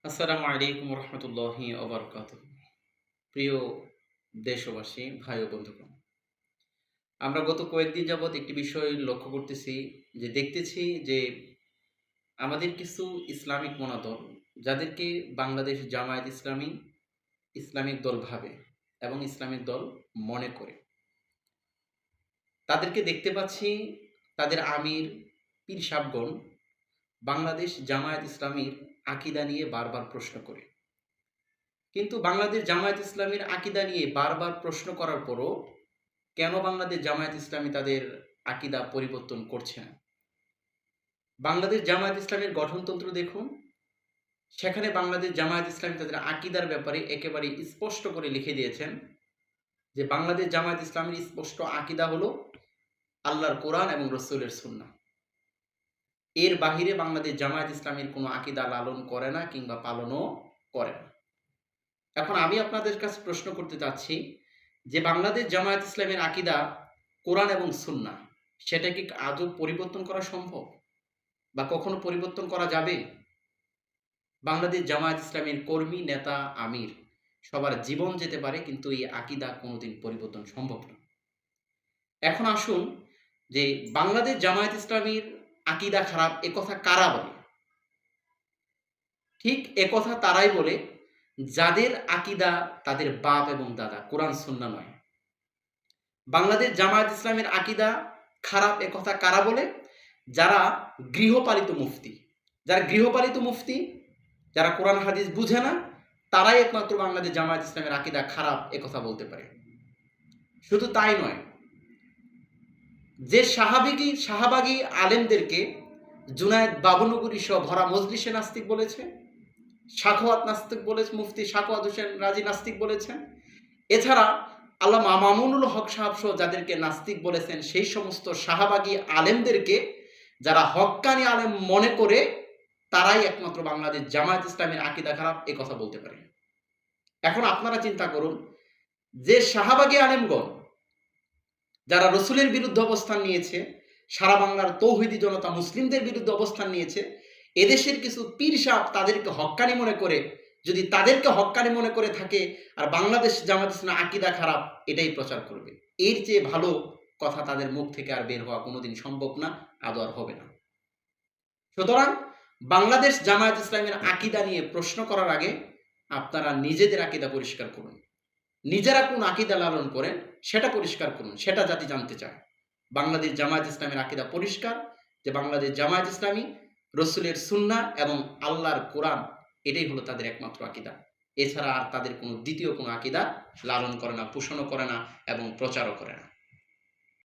আসসালামু আলাইকুম রহমতুল্লাহি ওবরকাতুহ। প্রিয় দেশবাসী, ভাই ও বন্ধুগণ, আমরা গত কয়েকদিন যাবৎ একটি বিষয় লক্ষ্য করতেছি, দেখতেছি যে আমাদের কিছু ইসলামিক মনাদল, যাদেরকে বাংলাদেশ জামায়াত ইসলামী ইসলামিক দল ভাবে এবং ইসলামিক দল মনে করে, তাদেরকে দেখতে পাচ্ছি তাদের আমির পীর সাহেবগণ বাংলাদেশ জামায়াত ইসলামীর আকীদা নিয়ে বারবার প্রশ্ন করে। কিন্তু বাংলাদেশ জামায়াত ইসলামীর আকীদা নিয়ে বারবার প্রশ্ন করার পরও কেন বাংলাদেশ জামায়াত ইসলামী তাদের আকীদা পরিবর্তন করছে না? বাংলাদেশ জামায়াত ইসলামীর গঠনতন্ত্র দেখুন, সেখানে বাংলাদেশ জামায়াত ইসলামী তাদের আকীদার ব্যাপারে একেবারে স্পষ্ট করে লিখে দিয়েছেন যে বাংলাদেশ জামায়াত ইসলামীর স্পষ্ট আকীদা হলো আল্লাহর কোরআন এবং রসুলের সুন্নাহ। এর বাহিরে বাংলাদেশ জামায়াত ইসলামীর কোনো আকীদা লালন করে না কিংবা পালনও করে না। এখন আমি আপনাদের কাছে প্রশ্ন করতে চাচ্ছি যে বাংলাদেশ জামায়াত ইসলামের আকীদা কোরআন এবং সুন্নাহ, সেটা কি আদৌ পরিবর্তন করা সম্ভব বা কখনো পরিবর্তন করা যাবে? বাংলাদেশ জামায়াত ইসলামের কর্মী, নেতা, আমির সবার জীবন যেতে পারে, কিন্তু এই আকীদা কোনোদিন পরিবর্তন সম্ভব না। এখন আসুন, যে বাংলাদেশ জামায়াত ইসলামীর আকীদা খারাপ একথা কারা বলে? ঠিক একথা তারাই বলে যাদের আকীদা তাদের বাপ এবং দাদা কোরআন সুন্নাহ নয়। বাংলাদেশ জামায়াত ইসলামের আকীদা খারাপ একথা কারা বলে? যারা গৃহপালিত মুফতি, যারা কোরআন হাদিস বুঝে না, তারাই একমাত্র বাংলাদেশ জামায়াত ইসলামের আকীদা খারাপ একথা বলতে পারে। শুধু তাই নয়, যে শাহবাগী আলেমদেরকে জুনায়েদ বাবুনগরী সহ ভরা মজলিসে নাস্তিক বলেছে, সাখাওয়াত নাস্তিক বলেছে, মুফতি সাখাওয়াত হোসেন রাজি নাস্তিক বলেছেন, এছাড়া আল্লামা মামুনুল হক সাহেব সহ যাদেরকে নাস্তিক বলেছেন, সেই সমস্ত শাহবাগী আলেমদেরকে যারা হক্কানি আলেম মনে করে, তারাই একমাত্র বাংলাদেশ জামায়াত ইসলামের আকীদা খারাপ এ কথা বলতে পারে। এখন আপনারা চিন্তা করুন, যে শাহবাগী আলেমগণ যারা রসুলের বিরুদ্ধে অবস্থান নিয়েছে, সারা বাংলার তৌহিদি জনতা মুসলিমদের বিরুদ্ধে অবস্থান নিয়েছে, এদেশের কিছু পীর সাহেব তাদেরকে হক্কানি মনে করে, যদি তাদেরকে হক্কানি মনে করে থাকে আর বাংলাদেশ জামায়াত ইসলামের আকীদা খারাপ এটাই প্রচার করবে, এর চেয়ে ভালো কথা তাদের মুখ থেকে আর বের হওয়া কোনোদিন সম্ভব না, আদৌ আর হবে না। সুতরাং বাংলাদেশ জামায়াত ইসলামের আকীদা নিয়ে প্রশ্ন করার আগে আপনারা নিজেদের আকীদা পরিষ্কার করুন। নিজেরা কোন আকীদা লালন করেন সেটা পরিষ্কার করুন, সেটা জাতি জানতে চায়। বাংলাদেশ জামায়াত ইসলামের আকীদা পরিষ্কার, যে বাংলাদেশ জামায়াত ইসলামী রসুলের সুন্নাহ এবং আল্লাহর কোরআন এটাই হলো তাদের একমাত্র আকীদা। এছাড়া আর তাদের কোনো দ্বিতীয় কোনো আকীদা লালন করে না, পোষণও করে না এবং প্রচারও করে না।